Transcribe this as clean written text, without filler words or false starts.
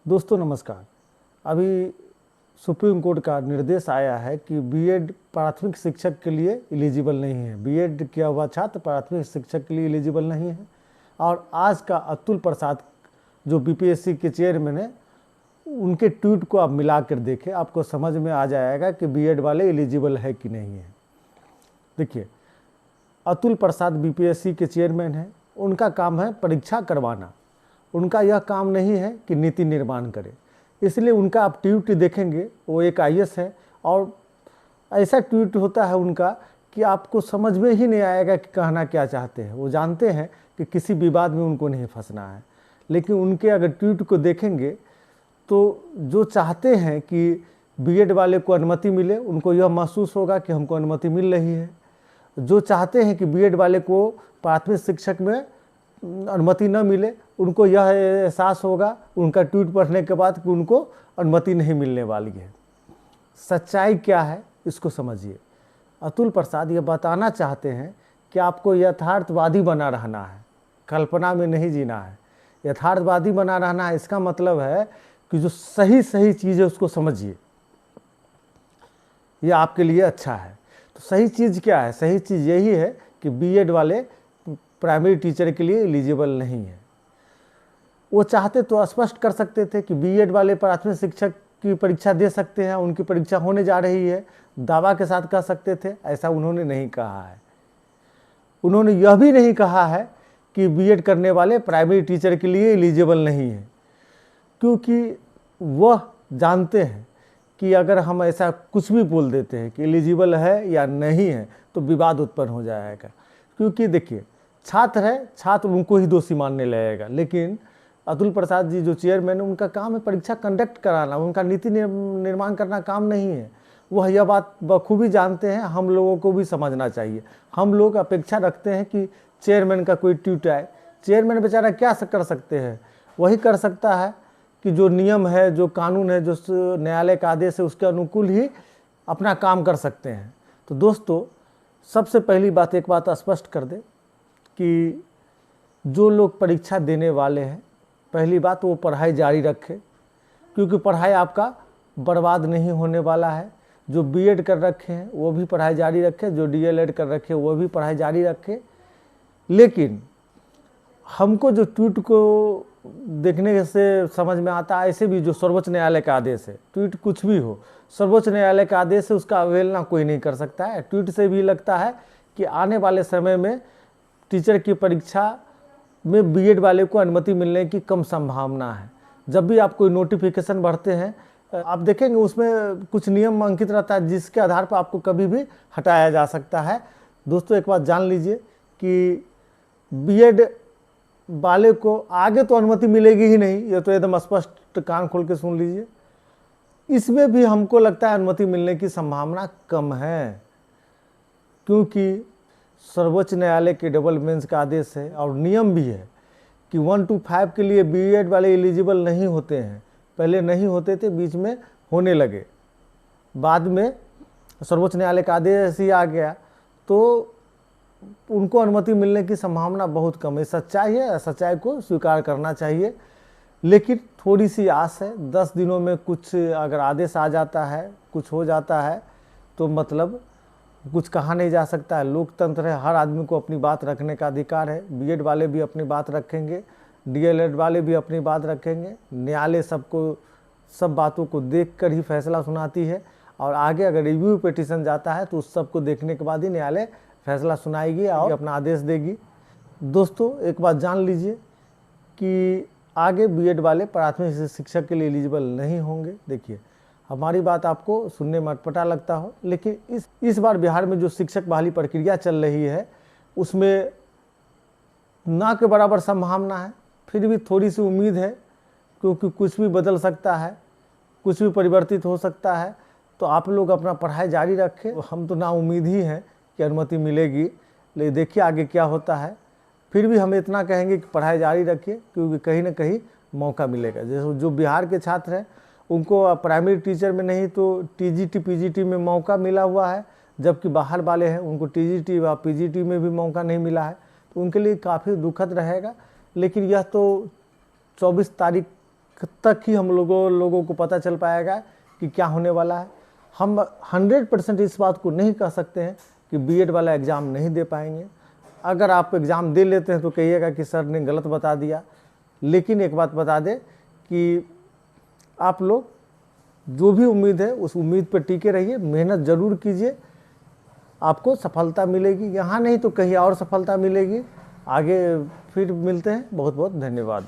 दोस्तों नमस्कार। अभी सुप्रीम कोर्ट का निर्देश आया है कि बीएड प्राथमिक शिक्षक के लिए एलिजिबल नहीं है। बीएड किया हुआ छात्र प्राथमिक शिक्षक के लिए एलिजिबल नहीं है। और आज का अतुल प्रसाद जो बीपीएससी के चेयरमैन है, उनके ट्वीट को आप मिला कर देखें, आपको समझ में आ जाएगा कि बीएड वाले एलिजिबल है कि नहीं है। देखिए, अतुल प्रसाद बीपीएससी के चेयरमैन हैं, उनका काम है परीक्षा करवाना। उनका यह काम नहीं है कि नीति निर्माण करे। इसलिए उनका आप ट्वीट देखेंगे, वो एक आईएएस है और ऐसा ट्वीट होता है उनका कि आपको समझ में ही नहीं आएगा कि कहना क्या चाहते हैं। वो जानते हैं कि किसी विवाद में उनको नहीं फंसना है, लेकिन उनके अगर ट्वीट को देखेंगे तो जो चाहते हैं कि बीएड वाले को अनुमति मिले, उनको यह महसूस होगा कि हमको अनुमति मिल रही है। जो चाहते हैं कि बीएड वाले को प्राथमिक शिक्षक में अनुमति न मिले, उनको यह एहसास होगा उनका ट्वीट पढ़ने के बाद कि उनको अनुमति नहीं मिलने वाली है। सच्चाई क्या है इसको समझिए। अतुल प्रसाद ये बताना चाहते हैं कि आपको यथार्थवादी बना रहना है, कल्पना में नहीं जीना है। यथार्थवादी बना रहना है, इसका मतलब है कि जो सही सही चीज़ है उसको समझिए, ये आपके लिए अच्छा है। तो सही चीज़ क्या है? सही चीज़ यही है कि बीएड वाले प्राइमरी टीचर के लिए एलिजिबल नहीं है। वो चाहते तो स्पष्ट कर सकते थे कि बीएड वाले प्राथमिक शिक्षक की परीक्षा दे सकते हैं, उनकी परीक्षा होने जा रही है, दावा के साथ कह सकते थे। ऐसा उन्होंने नहीं कहा है। उन्होंने यह भी नहीं कहा है कि बीएड करने वाले प्राइमरी टीचर के लिए एलिजिबल नहीं है, क्योंकि वह जानते हैं कि अगर हम ऐसा कुछ भी बोल देते हैं कि एलिजिबल है या नहीं है तो विवाद उत्पन्न हो जाएगा। क्योंकि देखिए, छात्र है, छात्र उनको ही दोषी मानने लगेगा। लेकिन अतुल प्रसाद जी जो चेयरमैन है, उनका काम है परीक्षा कंडक्ट कराना, उनका नीति निर्माण करना काम नहीं है। वह यह बात बखूबी जानते हैं, हम लोगों को भी समझना चाहिए। हम लोग अपेक्षा रखते हैं कि चेयरमैन का कोई ट्वीट आए। चेयरमैन बेचारा क्या कर सकते हैं? वही कर सकता है कि जो नियम है, जो कानून है, जो न्यायालय का आदेश है, उसके अनुकूल ही अपना काम कर सकते हैं। तो दोस्तों, सबसे पहली बात एक बात स्पष्ट कर दे कि जो लोग परीक्षा देने वाले हैं, पहली बात वो पढ़ाई जारी रखें, क्योंकि पढ़ाई आपका बर्बाद नहीं होने वाला है। जो बीएड कर रखे हैं वो भी पढ़ाई जारी रखें, जो डीएलएड कर रखे हैं वो भी पढ़ाई जारी रखें। लेकिन हमको जो ट्वीट को देखने से समझ में आता है, ऐसे भी जो सर्वोच्च न्यायालय का आदेश है, ट्वीट कुछ भी हो, सर्वोच्च न्यायालय का आदेश है, उसका अवहेलना कोई नहीं कर सकता है। ट्वीट से भी लगता है कि आने वाले समय में टीचर की परीक्षा में बीएड वाले को अनुमति मिलने की कम संभावना है। जब भी आप कोई नोटिफिकेशन भरते हैं, आप देखेंगे उसमें कुछ नियम अंकित रहता है, जिसके आधार पर आपको कभी भी हटाया जा सकता है। दोस्तों, एक बात जान लीजिए कि बीएड वाले को आगे तो अनुमति मिलेगी ही नहीं, ये तो एकदम स्पष्ट, कान खोल के सुन लीजिए। इसमें भी हमको लगता है अनुमति मिलने की संभावना कम है, क्योंकि सर्वोच्च न्यायालय के डबल बेंच का आदेश है और नियम भी है कि 1 to 5 के लिए बीएड वाले एलिजिबल नहीं होते हैं। पहले नहीं होते थे, बीच में होने लगे, बाद में सर्वोच्च न्यायालय का आदेश ही आ गया, तो उनको अनुमति मिलने की संभावना बहुत कम है। सच्चाई है, सच्चाई को स्वीकार करना चाहिए। लेकिन थोड़ी सी आस है, 10 दिनों में कुछ अगर आदेश आ जाता है, कुछ हो जाता है, तो मतलब कुछ कहा नहीं जा सकता है। लोकतंत्र है, हर आदमी को अपनी बात रखने का अधिकार है। बीएड वाले भी अपनी बात रखेंगे, डीएलएड वाले भी अपनी बात रखेंगे। न्यायालय सबको, सब बातों को देखकर ही फैसला सुनाती है, और आगे अगर रिव्यू पिटीशन जाता है तो उस सब को देखने के बाद ही न्यायालय फैसला सुनाएगी और अपना आदेश देगी। दोस्तों, एक बात जान लीजिए कि आगे बीएड वाले प्राथमिक शिक्षक के लिए एलिजिबल नहीं होंगे। देखिए, हमारी बात आपको सुनने में अटपटा लगता हो, लेकिन इस बार बिहार में जो शिक्षक बहाली प्रक्रिया चल रही है, उसमें ना के बराबर संभावना है। फिर भी थोड़ी सी उम्मीद है, क्योंकि कुछ भी बदल सकता है, कुछ भी परिवर्तित हो सकता है। तो आप लोग अपना पढ़ाई जारी रखें। हम तो ना उम्मीद ही हैं कि अनुमति मिलेगी, लेकिन देखिए आगे क्या होता है। फिर भी हम इतना कहेंगे कि पढ़ाई जारी रखिए, क्योंकि कहीं ना कहीं मौका मिलेगा। जैसे जो बिहार के छात्र हैं, उनको प्राइमरी टीचर में नहीं तो टीजीटी पीजीटी में मौका मिला हुआ है, जबकि बाहर वाले हैं उनको टीजीटी व पीजीटी में भी मौका नहीं मिला है। तो उनके लिए काफ़ी दुखद रहेगा। लेकिन यह तो 24 तारीख तक ही हम लोगों को पता चल पाएगा कि क्या होने वाला है। हम 100% इस बात को नहीं कह सकते हैं कि बीएड वाला एग्ज़ाम नहीं दे पाएंगे। अगर आप एग्ज़ाम दे लेते हैं तो कहिएगा कि सर ने गलत बता दिया। लेकिन एक बात बता दें कि आप लोग जो भी उम्मीद है उस उम्मीद पर टिके रहिए, मेहनत ज़रूर कीजिए, आपको सफलता मिलेगी। यहाँ नहीं तो कहीं और सफलता मिलेगी। आगे फिर मिलते हैं। बहुत बहुत धन्यवाद।